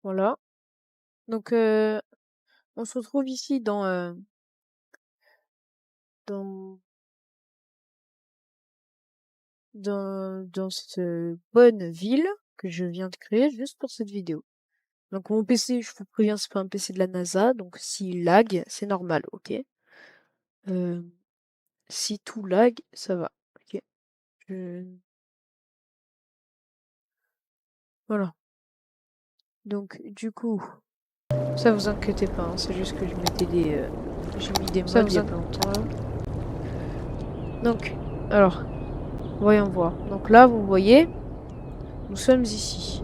Voilà. Donc, on se retrouve ici dans dans cette, bonne ville que je viens de créer juste pour cette vidéo. Donc mon PC, je vous préviens, c'est pas un PC de la NASA, donc s'il lag, c'est normal, OK? Hem, si tout lag, ça va, OK? Je voilà. Donc du coup, ça vous inquiétez pas, hein, c'est juste que je mettais j'ai mis des mods il y a pas longtemps là. Donc, alors, voyons voir. Donc là, vous voyez, nous sommes ici.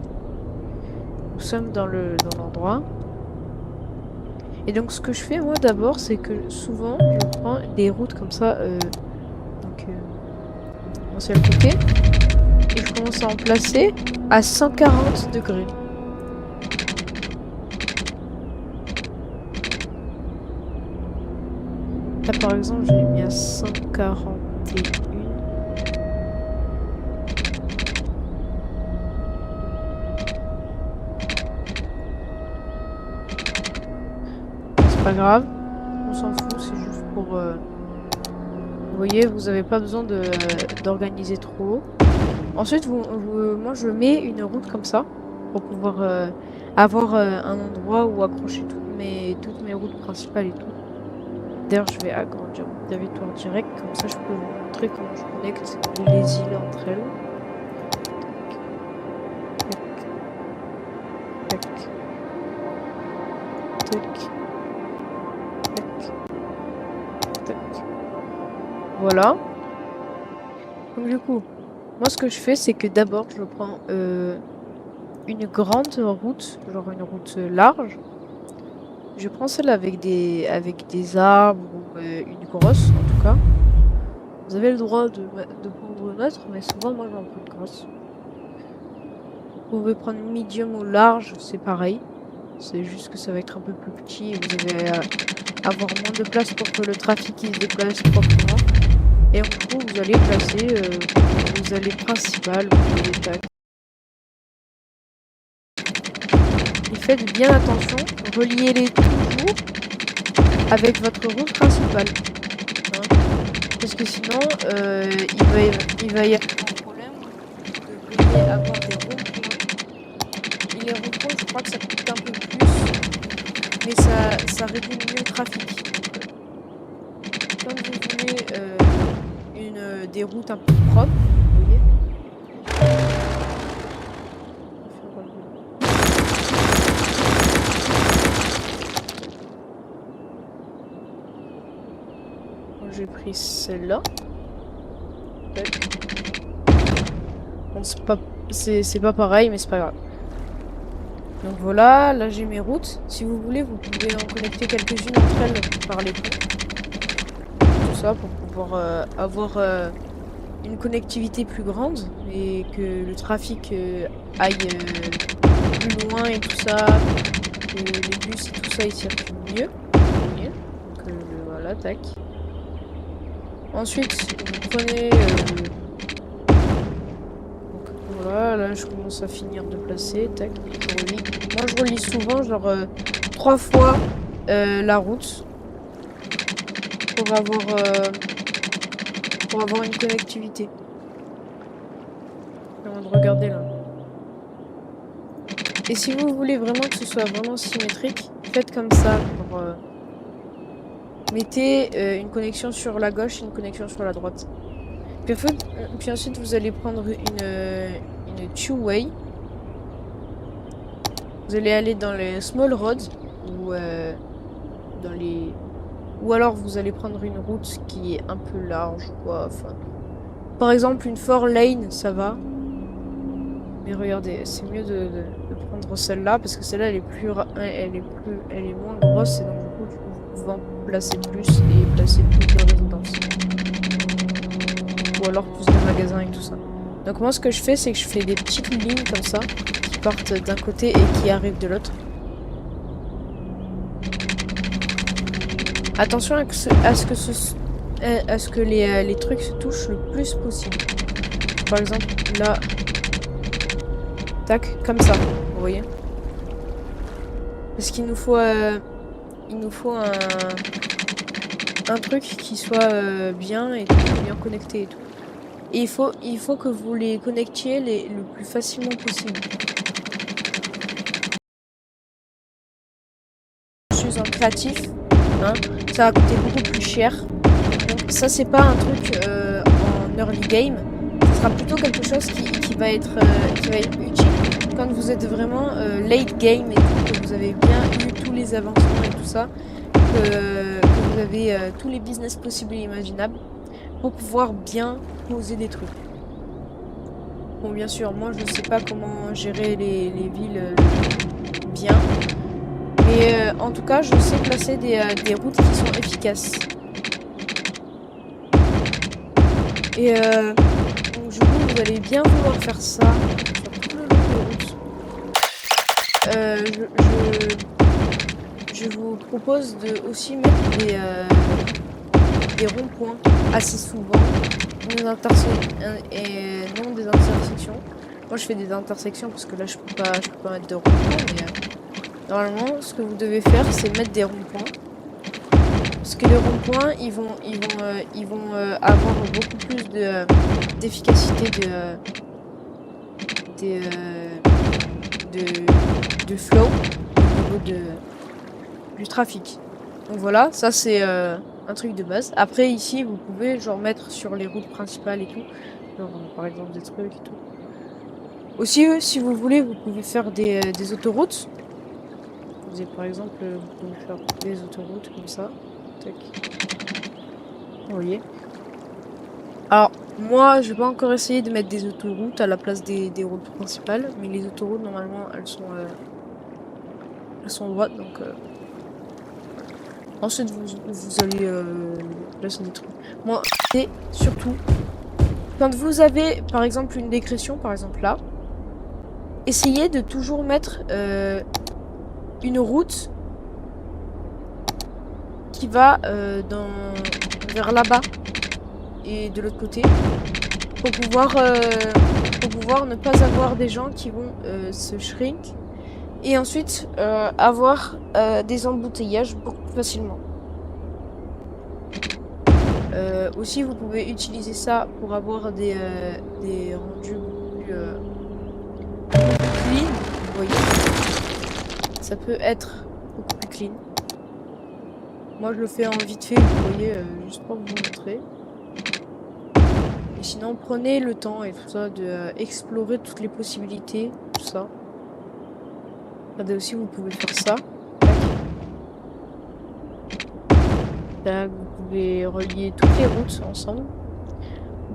Nous sommes dans l'endroit. Et donc ce que je fais moi d'abord, c'est que souvent je prends des routes comme ça, un seul côté, et je commence à en placer à 140 degrés. Là par exemple, je l'ai mis à 141. C'est pas grave, on s'en fout, c'est juste pour... Vous voyez, vous avez pas besoin d'organiser trop. Ensuite, moi je mets une route comme ça, pour pouvoir avoir un endroit où accrocher toutes mes routes principales et tout. D'ailleurs, je vais agrandir mon territoire direct, comme ça je peux vous montrer comment je connecte les îles entre elles. Tac, tac, tac, tac, tac. Voilà. Donc du coup, moi ce que je fais, c'est que d'abord je prends une grande route, genre une route large. Je prends celle avec des arbres ou une grosse en tout cas. Vous avez le droit de prendre une autre, mais souvent moi j'en prends une grosse. Vous pouvez prendre medium ou large, c'est pareil. C'est juste que ça va être un peu plus petit et vous allez avoir moins de place pour que le trafic il se déplace proprement. Et en gros, vous allez placer vos allées principales, vos allées tac. Et faites bien attention, reliez-les toujours avec votre route principale. Hein. Parce que sinon, il va y avoir un problème. Vous devez avoir des ronds-points. Et les ronds-points, je crois que ça coûte un peu plus, mais ça régule mieux le trafic. Comme vous voulez des routes un peu propres, vous voyez. J'ai pris celle-là. Bon, c'est pas pareil, mais c'est pas grave. Donc voilà, là j'ai mes routes. Si vous voulez, vous pouvez en connecter quelques-unes entre elles par les ponts. Tout ça pour pouvoir avoir une connectivité plus grande et que le trafic aille plus loin et tout ça, que les bus et tout ça ils circulent mieux. Donc voilà, tac. Ensuite, vous prenez... donc voilà, là je commence à finir de placer, tac, je relis. Moi je relis souvent, genre 3 fois la route pour avoir une connectivité. Avant de regarder là. Et si vous voulez vraiment que ce soit vraiment symétrique, faites comme ça. Mettez une connexion sur la gauche et une connexion sur la droite. Puis ensuite vous allez prendre une two-way. Vous allez aller dans les small roads ou ou alors vous allez prendre une route qui est un peu large quoi. Enfin, par exemple une 4 lane, ça va. Mais regardez, c'est mieux de prendre celle-là parce que celle-là elle est moins grosse et donc du coup vous pouvez en placer plus et placer plus de résidences. Ou alors plus de magasins et tout ça. Donc moi ce que je fais, c'est que je fais des petites lignes comme ça qui partent d'un côté et qui arrivent de l'autre. Attention à ce que les trucs se touchent le plus possible. Par exemple là, tac, comme ça, vous voyez. Parce qu'il nous faut un truc qui soit bien et tout, bien connecté et tout. Et il faut que vous les connectiez le plus facilement possible. Je suis en créatif, hein, ça va coûter beaucoup plus cher. Donc ça c'est pas un truc en early game, ce sera plutôt quelque chose qui va être utile quand vous êtes vraiment late game et tout, que vous avez bien eu tous les avancements et tout ça, que vous avez tous les business possibles et imaginables pour pouvoir bien poser des trucs. Bon, bien sûr, moi je sais pas comment gérer les villes bien, mais en tout cas je sais placer des routes qui sont efficaces. Et donc du coup vous allez bien vouloir faire ça sur tout le long de route. Je vous propose de aussi mettre des ronds-points assez souvent, et non des intersections. Moi je fais des intersections parce que là je peux pas mettre de ronds-points, mais normalement ce que vous devez faire c'est mettre des ronds-points. Parce que les ronds-points ils vont avoir beaucoup plus d'efficacité de flow au niveau du trafic. Donc voilà, ça c'est un truc de base. Après ici vous pouvez genre mettre sur les routes principales et tout, genre par exemple des trucs et tout. Aussi si vous voulez vous pouvez faire des autoroutes. Vous avez, par exemple vous pouvez faire des autoroutes comme ça. Tac. Vous voyez. Alors moi je vais pas encore essayer de mettre des autoroutes à la place des routes principales, mais les autoroutes normalement elles sont droites donc ensuite vous allez placer des trucs. Moi c'est surtout quand vous avez par exemple une décrétion, par exemple là, essayez de toujours mettre une route qui va vers là-bas et de l'autre côté pour pouvoir ne pas avoir des gens qui vont se shrink et ensuite avoir des embouteillages beaucoup plus facilement. Aussi vous pouvez utiliser ça pour avoir des rendus plus clean, vous voyez. Ça peut être beaucoup plus clean. Moi je le fais en vite fait, vous voyez, juste pour vous montrer. Et sinon prenez le temps et tout ça de explorer toutes les possibilités, tout ça. Regardez aussi, vous pouvez faire ça. Tac, vous pouvez relier toutes les routes ensemble.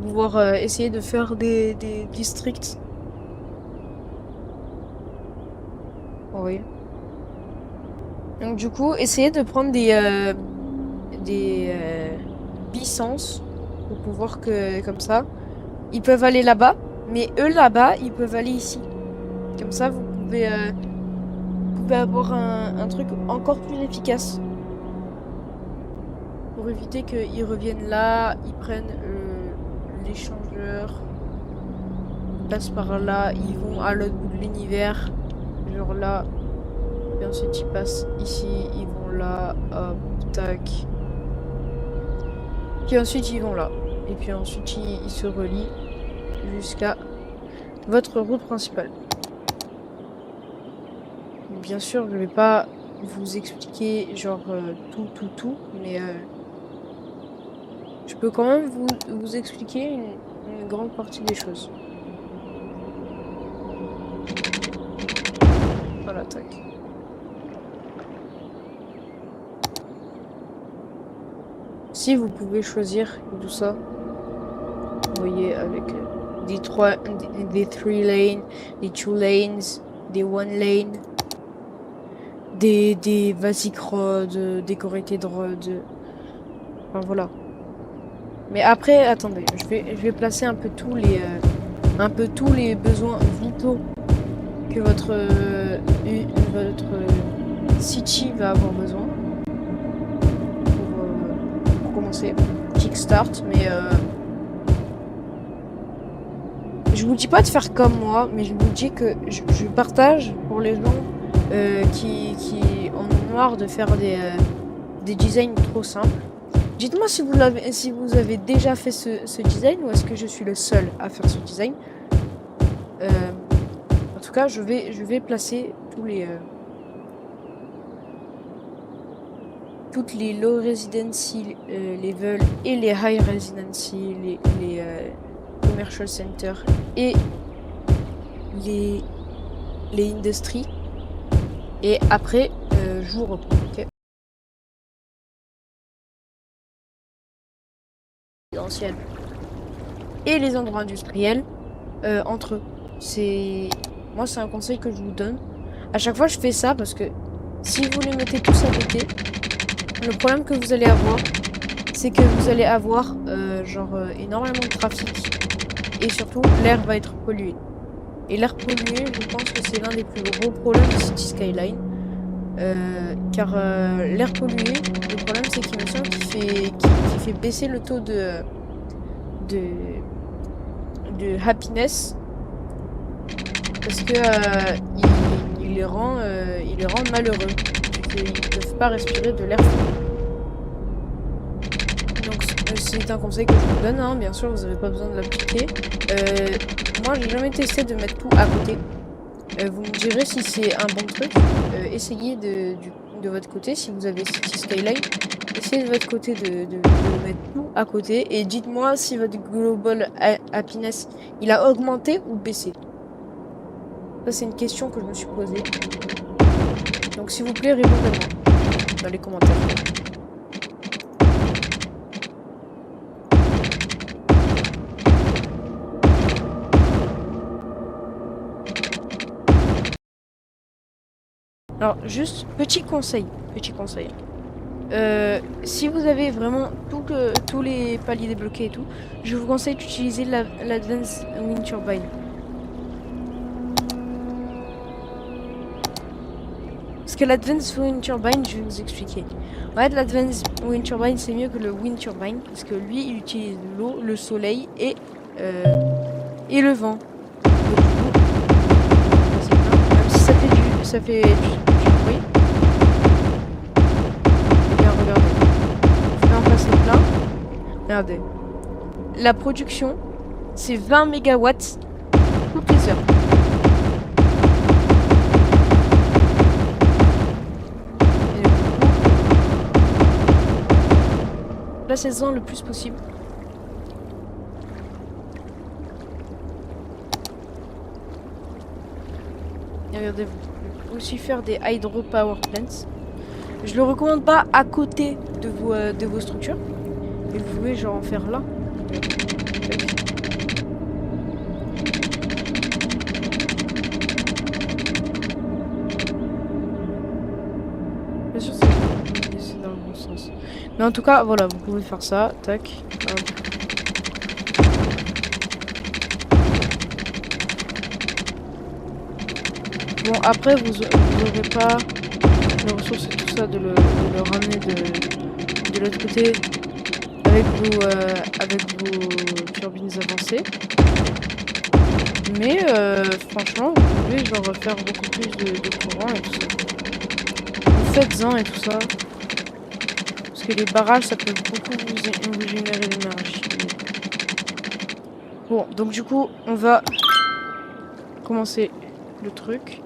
Pouvoir essayer de faire des districts. Oui. Donc du coup, essayez de prendre des licences pour pouvoir que comme ça, ils peuvent aller là-bas, mais eux là-bas, ils peuvent aller ici. Comme ça, vous pouvez avoir un truc encore plus efficace pour éviter qu'ils reviennent là, ils prennent l'échangeur, ils passent par là, ils vont à l'autre bout de l'univers, genre là. Et ensuite ils passent ici, ils vont là, hop, tac. Puis ensuite ils vont là. Et puis ensuite ils se relient jusqu'à votre route principale. Bien sûr je vais pas vous expliquer genre tout, mais je peux quand même vous expliquer une grande partie des choses. Voilà, tac. Si vous pouvez choisir tout ça, vous voyez avec des 3 lanes, des 2 lanes, des 1 lane, des basic roads, des corrected roads, enfin voilà. Mais après, attendez, je vais placer un peu tous les besoins vitaux que votre city va avoir besoin. Kickstart, mais je vous dis pas de faire comme moi, mais je vous dis que je partage pour les gens qui en ont marre de faire des designs trop simples. Dites-moi si vous avez déjà fait ce design ou est-ce que je suis le seul à faire ce design. En tout cas, je vais placer toutes les low residency level et les high residency, les commercial center et les industries. Et après, je vous reprends. Ok. Et les endroits industriels entre eux. Moi, c'est un conseil que je vous donne. À chaque fois, je fais ça parce que si vous les mettez tous à côté, le problème que vous allez avoir, c'est que vous allez avoir énormément de trafic et surtout l'air va être pollué. Et l'air pollué, je pense que c'est l'un des plus gros problèmes de City Skyline. Car l'air pollué, le problème c'est qu'il me semble qu'il fait baisser le taux de happiness parce que il les rend malheureux et qu'ils ne peuvent pas respirer de l'air frais. Donc c'est un conseil que je vous donne, hein. Bien sûr vous n'avez pas besoin de l'appliquer. Moi j'ai jamais testé de mettre tout à côté. Vous me direz si c'est un bon truc. Essayez de votre côté, si vous avez City Skyline, essayez de votre côté de mettre tout à côté et dites-moi si votre global happiness il a augmenté ou baissé. Ça c'est une question que je me suis posée. Donc s'il vous plaît répondez-moi dans les commentaires. Alors juste petit conseil. Si vous avez vraiment tous les paliers débloqués et tout, je vous conseille d'utiliser l'Advanced Wind Turbine. Parce que l'Advanced Wind Turbine, je vais vous expliquer. En fait, l'Advanced Wind Turbine, c'est mieux que le Wind Turbine, parce que lui, il utilise l'eau, le soleil et le vent. Même si ça fait du bruit. Eh bien, regardez. Je vais en passer plein. Regardez. La production, c'est 20 mégawatts toutes les heures. Placez-en le plus possible. Et regardez, vous pouvez aussi faire des hydropower plants. Je le recommande pas à côté de vos structures. Mais vous pouvez genre en faire là. Bien sûr, c'est dans le bon sens. Mais en tout cas, voilà, vous pouvez faire ça. Tac. Hop. Bon, après, vous n'aurez pas les ressources et tout ça de le ramener de l'autre côté avec vos turbines avancées. Mais franchement, vous pouvez genre faire beaucoup plus de courant et tout ça. Vous faites-en et tout ça. Parce que les barrages, ça peut beaucoup vous générer de l'énergie. Bon, donc du coup, on va commencer le truc.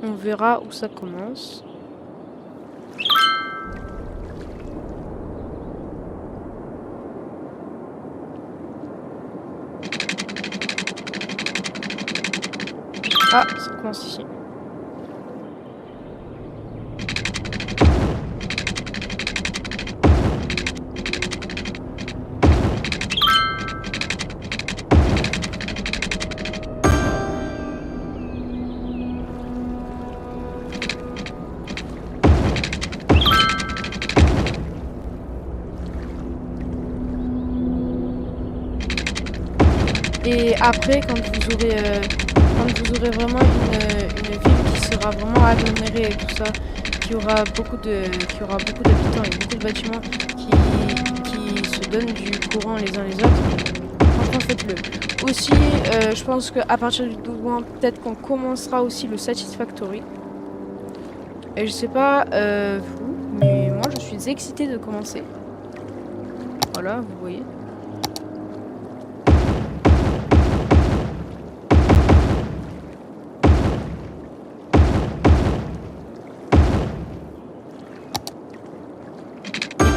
On verra où ça commence. Ah, ça commence ici. Et après, quand vous aurez vraiment une ville qui sera vraiment agglomérée et tout ça, qui aura beaucoup d'habitants et beaucoup de bâtiments qui se donnent du courant les uns les autres, franchement, faites-le. Aussi, je pense qu'à partir du 12 mois, peut-être qu'on commencera aussi le Satisfactory. Et je sais pas vous, mais moi, je suis excitée de commencer. Voilà, vous voyez.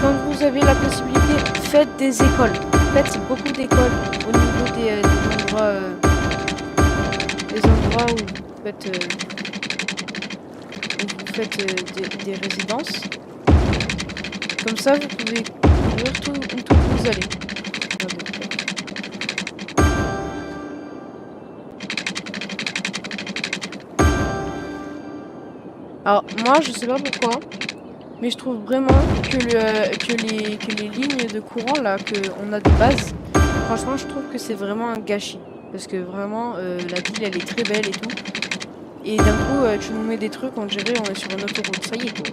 Quand vous avez la possibilité, faites des écoles. Faites beaucoup d'écoles au niveau des endroits où vous faites des résidences. Comme ça, vous pouvez couvrir tout où vous allez. Alors, moi, je sais pas pourquoi. Mais je trouve vraiment que les lignes de courant là qu'on a de base, franchement je trouve que c'est vraiment un gâchis. Parce que vraiment la ville elle est très belle et tout. Et d'un coup tu nous mets des trucs, on dirait on est sur une autoroute, ça y est quoi.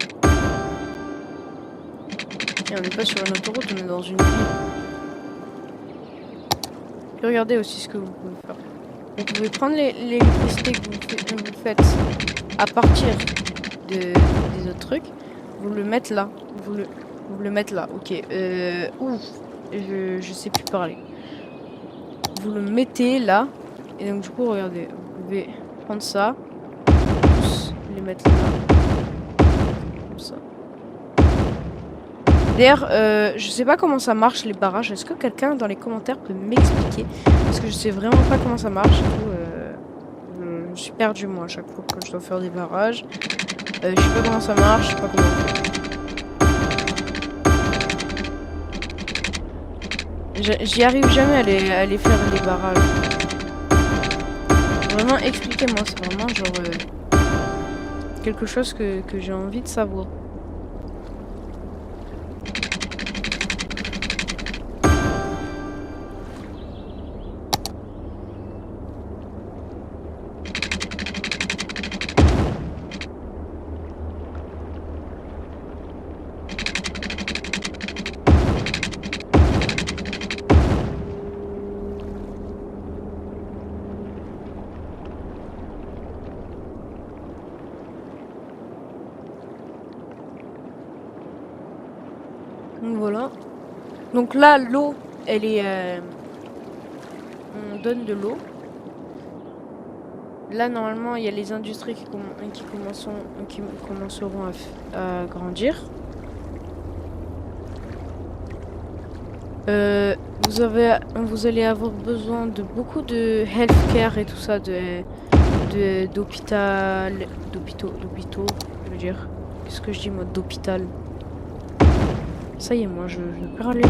Et on n'est pas sur une autoroute, on est dans une ville. Puis regardez aussi ce que vous pouvez faire. Vous pouvez prendre l'électricité que vous faites à partir des autres trucs, vous le mettez là. Vous le mettez là, ok. Ouf, je sais plus parler. Vous le mettez là. Et donc du coup, regardez, vous pouvez prendre ça. Tous les mettre là. Comme ça. D'ailleurs, je sais pas comment ça marche les barrages. Est-ce que quelqu'un dans les commentaires peut m'expliquer? Parce que je sais vraiment pas comment ça marche. Je suis perdu moi à chaque fois que je dois faire des barrages. Je sais pas comment ça marche, je sais pas comment on fait. J'y arrive jamais à les faire les barrages. Vraiment, expliquez-moi, c'est vraiment genre quelque chose que j'ai envie de savoir. Donc voilà. Donc là, l'eau, elle est... on donne de l'eau. Là, normalement, il y a les industries qui commenceront à grandir. Vous allez avoir besoin de beaucoup de healthcare et tout ça, d'hôpitaux, je veux dire. Qu'est-ce que je dis moi, d'hôpital? Ça y est, moi, je perds les mots.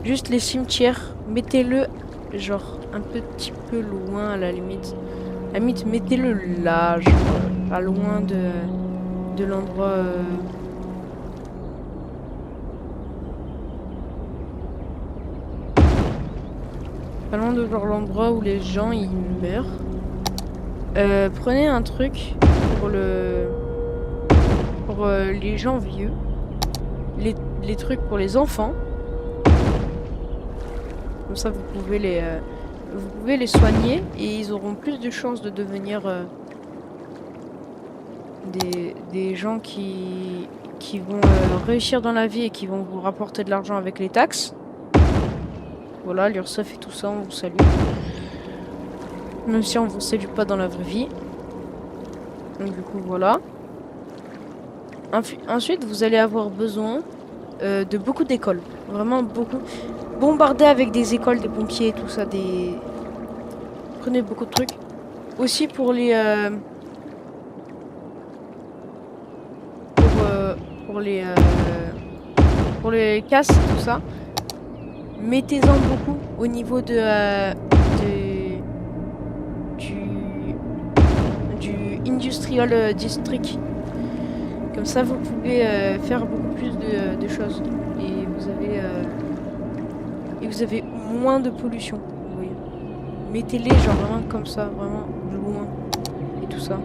Juste les cimetières, mettez-le, genre, un petit peu loin, à la limite. À la limite, mettez-le là, genre, pas loin de l'endroit... Pas loin de genre l'endroit où les gens, ils meurent. Prenez un truc pour les gens vieux, les trucs pour les enfants, comme ça vous pouvez les soigner et ils auront plus de chances de devenir des gens qui vont réussir dans la vie et qui vont vous rapporter de l'argent avec les taxes. Voilà, l'URSSAF et tout ça, on vous salue. Même si on vous salue pas dans la vraie vie. Donc du coup voilà. Ensuite, vous allez avoir besoin de beaucoup d'écoles. Vraiment beaucoup. Bombarder avec des écoles, des pompiers, tout ça, Prenez beaucoup de trucs. Aussi pour les... pour les casses, tout ça. Mettez-en beaucoup au niveau du Industrial District. Comme ça, vous pouvez faire beaucoup plus de choses. Et vous avez moins de pollution. Vous voyez. Mettez-les genre vraiment comme ça, vraiment loin. Et tout ça.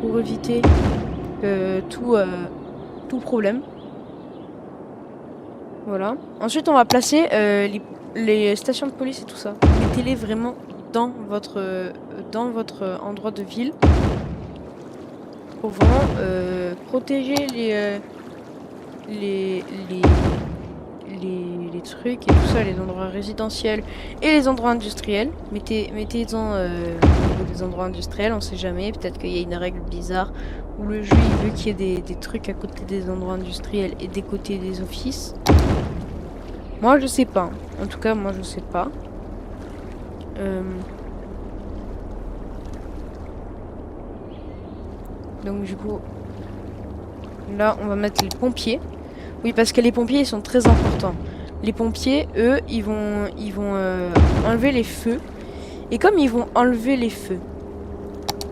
Pour éviter tout problème. Voilà. Ensuite, on va placer les stations de police et tout ça. Mettez-les vraiment dans votre endroit de ville pour vraiment protéger les, les, les trucs et tout ça, les endroits résidentiels et les endroits industriels. Mettez-en au niveau des endroits industriels, on sait jamais. Peut-être qu'il y a une règle bizarre où le jeu il veut qu'il y ait des trucs à côté des endroits industriels et des côtés des offices. Moi je sais pas. En tout cas, moi je sais pas. Donc du coup, là on va mettre les pompiers. Oui, parce que les pompiers ils sont très importants. Les pompiers, eux, ils vont enlever les feux. Et comme ils vont enlever les feux,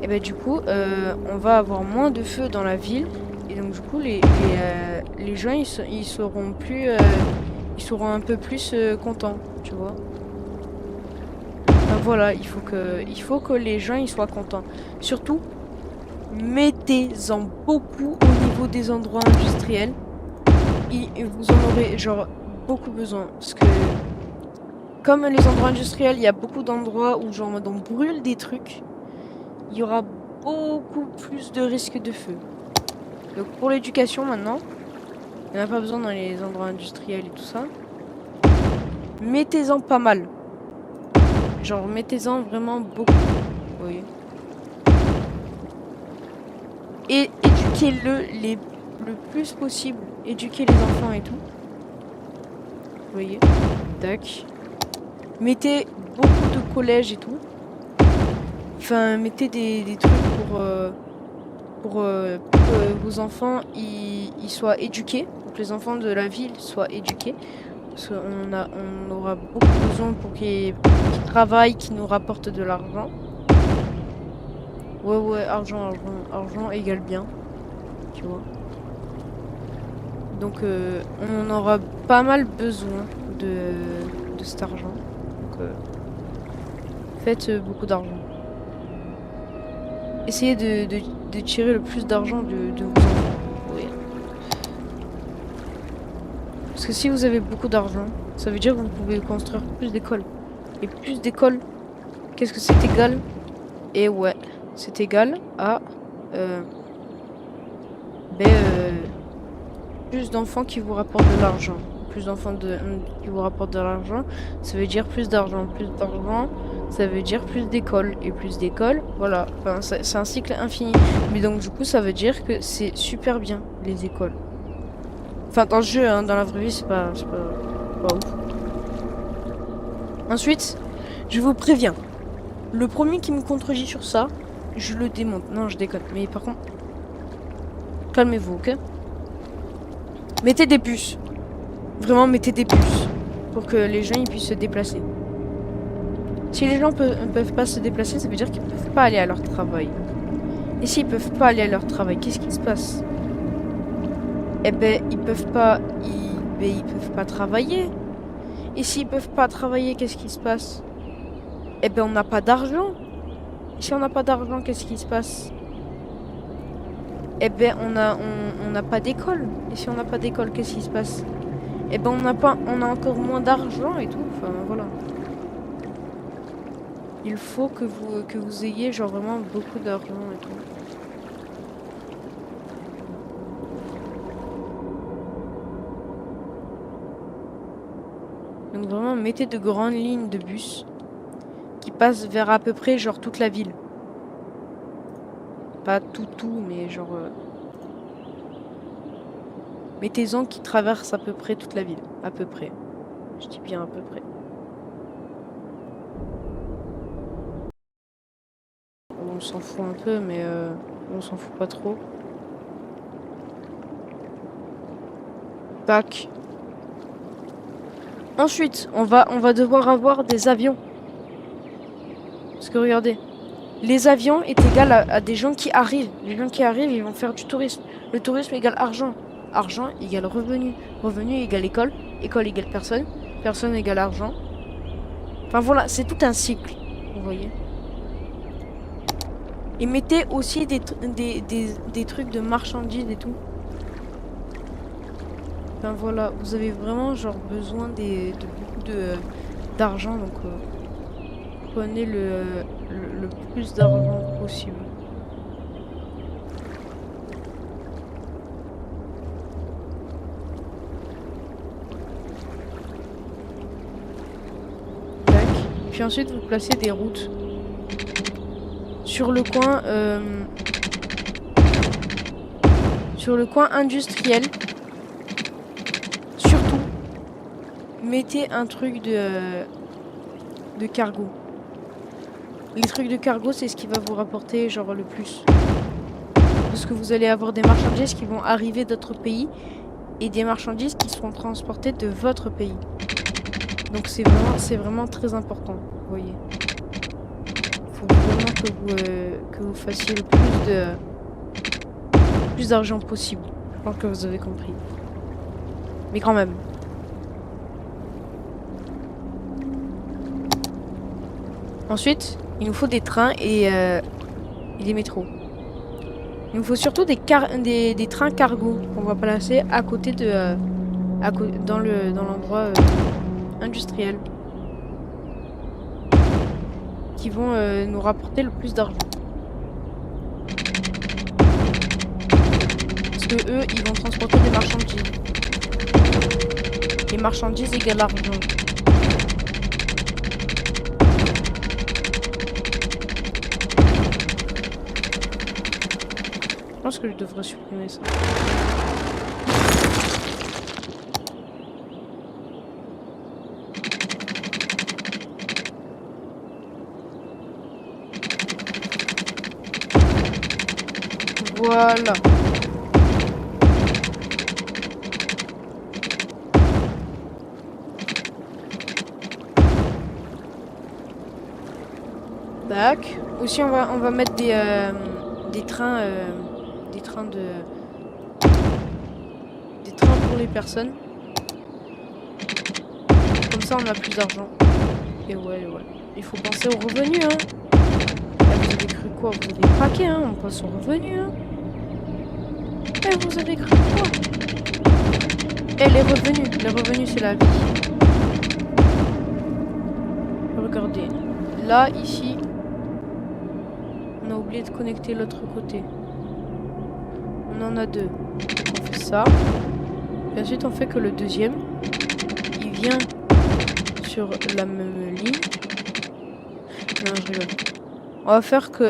et ben du coup, on va avoir moins de feux dans la ville. Et donc du coup, les gens ils seront plus, ils seront un peu plus contents, tu vois. Enfin, voilà, il faut que les gens ils soient contents. Surtout, mettez-en beaucoup au niveau des endroits industriels. Et vous en aurez genre beaucoup besoin. Parce que comme les endroits industriels, il y a beaucoup d'endroits où genre on brûle des trucs. Il y aura beaucoup plus de risques de feu. Donc pour l'éducation maintenant, il n'y en a pas besoin dans les endroits industriels et tout ça. Mettez-en pas mal. Genre mettez-en vraiment beaucoup. Oui. Et éduquez-le le plus possible. Éduquez les enfants et tout. Vous voyez. Tac. Mettez beaucoup de collèges et tout. Enfin, mettez des trucs pour que vos enfants ils soient éduqués. Pour que les enfants de la ville soient éduqués. Parce qu'on aura beaucoup besoin pour qu'ils travaillent, qu'ils nous rapportent de l'argent. Ouais, argent égale bien. Tu vois. Donc on aura pas mal besoin de cet argent. Donc faites beaucoup d'argent. Essayez de tirer le plus d'argent de vos enfants. Oui. Parce que si vous avez beaucoup d'argent, ça veut dire que vous pouvez construire plus d'écoles. Et plus d'écoles, qu'est-ce que c'est égal? Et ouais, c'est égal à plus d'enfants qui vous rapportent de l'argent. Plus d'enfants qui vous rapportent de l'argent, ça veut dire plus d'argent. Plus d'argent, ça veut dire plus d'écoles. Et plus d'écoles, voilà. Enfin, c'est un cycle infini. Mais donc du coup, ça veut dire que c'est super bien, les écoles. Enfin, dans le jeu, hein, dans la vraie vie, c'est pas ouf. Ensuite, je vous préviens. Le premier qui me contredit sur ça, je le démonte. Non, je déconne. Mais par contre, calmez-vous, ok? Mettez des puces. Vraiment, mettez des puces. Pour que les gens ils puissent se déplacer. Si les gens ne peuvent pas se déplacer, ça veut dire qu'ils peuvent pas aller à leur travail. Et s'ils peuvent pas aller à leur travail, qu'est-ce qui se passe? Eh ben, ils peuvent pas travailler. Et s'ils peuvent pas travailler, qu'est-ce qui se passe? Eh ben, on n'a pas d'argent. Si on n'a pas d'argent, qu'est-ce qui se passe? Eh ben, on n'a pas d'école. Et si on n'a pas d'école, qu'est-ce qui se passe? Eh ben, on a encore moins d'argent et tout. Enfin, voilà. Il faut que vous ayez genre vraiment beaucoup d'argent et tout. Donc vraiment, mettez de grandes lignes de bus qui passent vers à peu près genre toute la ville. Pas tout, mais genre... Mettez-en qui traversent à peu près toute la ville. À peu près. Je dis bien à peu près. On s'en fout un peu, mais on s'en fout pas trop. Tac. Ensuite, on va devoir avoir des avions. Parce que regardez, les avions est égal à des gens qui arrivent. Les gens qui arrivent, ils vont faire du tourisme. Le tourisme égale argent. Argent égale revenu. Revenu égale école. École égale personne. Personne égale argent. Enfin voilà, c'est tout un cycle. Vous voyez. Et mettez aussi des trucs de marchandises et tout. Enfin voilà, vous avez vraiment genre besoin de beaucoup d'argent, donc prenez le plus d'argent possible. Tac. Puis ensuite vous placez des routes sur le coin industriel. Surtout, mettez un truc de cargo. Les trucs de cargo, c'est ce qui va vous rapporter genre le plus. Parce que vous allez avoir des marchandises qui vont arriver d'autres pays et des marchandises qui seront transportées de votre pays. Donc c'est vraiment très important, vous voyez. Il faut vraiment que vous fassiez le plus d'argent possible. Je pense que vous avez compris. Mais quand même. Ensuite, il nous faut des trains et des métros. Il nous faut surtout des trains cargo qu'on va placer à côté dans l'endroit industriel qui vont nous rapporter le plus d'argent. Parce que eux, ils vont transporter des marchandises. Les marchandises égale argent. Je pense que je devrais supprimer ça. Voilà. Tac. Aussi, on va mettre des trains. Des trains pour les personnes. Comme ça, on a plus d'argent. Et ouais. Il faut penser aux revenus, hein. Là, vous avez cru quoi? Vous avez craqué, hein. On pense aux revenus, hein. Vous avez cru quoi? Les revenus, c'est la vie. Regardez. Là, ici, on a oublié de connecter l'autre côté. On en a deux. On fait ça. Et ensuite, on fait que le deuxième, il vient sur la même ligne. Non, je rigole. On va faire que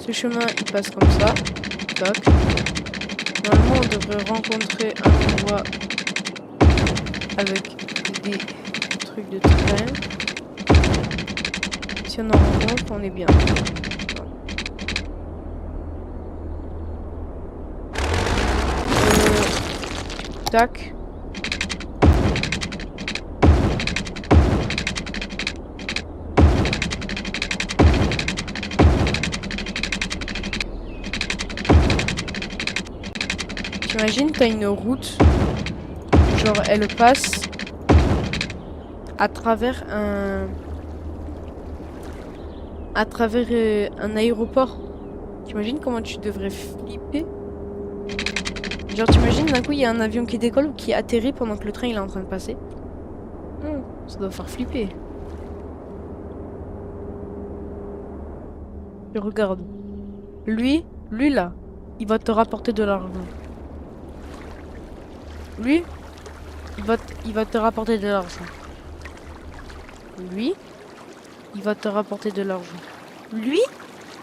ce chemin, il passe comme ça. Tac. Normalement, on devrait rencontrer un endroit avec des trucs de train. Si on en rencontre, on est bien. Tac. T'imagines, t'as une route, genre elle passe à travers un aéroport. T'imagines comment tu devrais flipper? Genre t'imagines d'un coup il y a un avion qui décolle ou qui atterrit pendant que le train il est en train de passer. Ça doit faire flipper. Et regarde. Lui là, il va te rapporter de l'argent. Lui, il va te rapporter de l'argent. Lui, il va te rapporter de l'argent. Lui,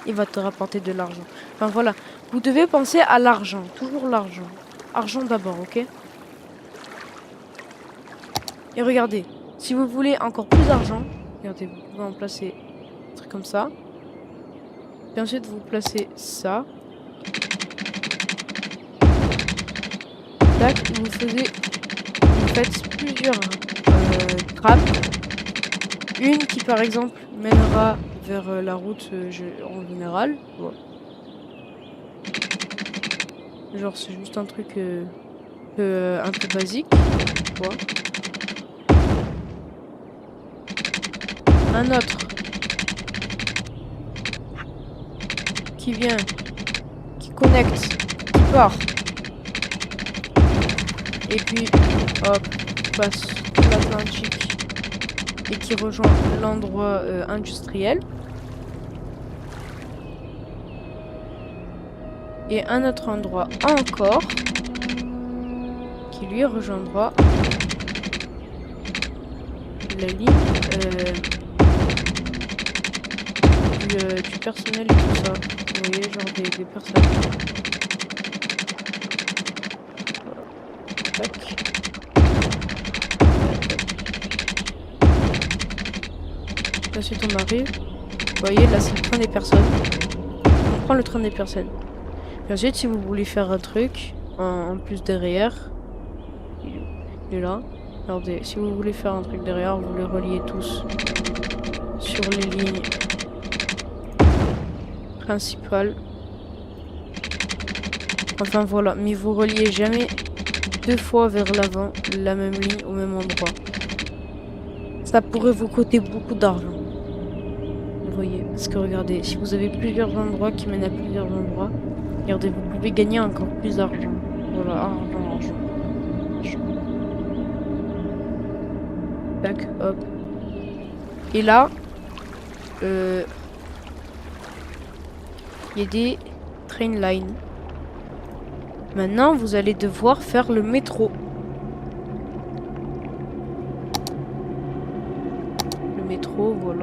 il va te rapporter de l'argent. Enfin voilà, vous devez penser à l'argent, toujours l'argent. Argent d'abord, ok? Et regardez, si vous voulez encore plus d'argent, regardez, vous pouvez en placer un truc comme ça. Et ensuite, vous placez ça. Tac, vous faites plusieurs trames. Une qui, par exemple, mènera vers la route en général. Voilà. Genre, c'est juste un truc un peu basique. Voilà. Un autre qui vient, qui connecte, qui part. Et puis, hop, passe l'Atlantique et qui rejoint l'endroit industriel. Et un autre endroit encore qui lui rejoindra la ligne du personnel et tout ça. Vous voyez, genre des personnes. Tac. Ensuite on arrive. Vous voyez, là c'est le train des personnes. On prend le train des personnes. Et ensuite, si vous voulez faire un truc en plus derrière, il est là. Regardez, si vous voulez faire un truc derrière, vous les reliez tous sur les lignes principales. Enfin voilà, mais vous reliez jamais deux fois vers l'avant la même ligne au même endroit. Ça pourrait vous coûter beaucoup d'argent. Vous voyez, parce que regardez, si vous avez plusieurs endroits qui mènent à plusieurs endroits, regardez, vous pouvez gagner encore plus d'argent. Voilà, argent. Tac, hop. Et là, il y a des train lines. Maintenant, vous allez devoir faire le métro. Le métro, voilà.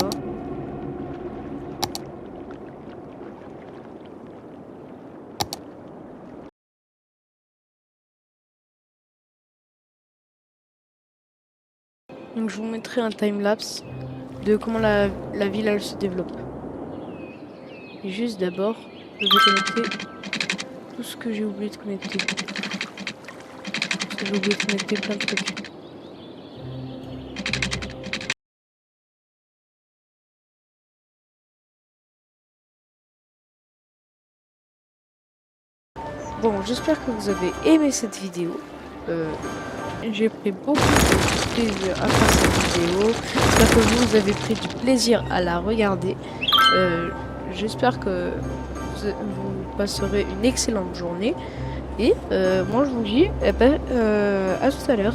Donc je vous mettrai un time-lapse de comment la ville elle se développe. Et juste d'abord, je vais connecter tout ce que j'ai oublié de connecter. Parce que j'ai oublié de connecter plein de trucs. Bon, j'espère que vous avez aimé cette vidéo. J'ai pris beaucoup de plaisir à faire cette vidéo. J'espère que vous avez pris du plaisir à la regarder. J'espère que vous passerez une excellente journée. Et moi je vous dis à tout à l'heure.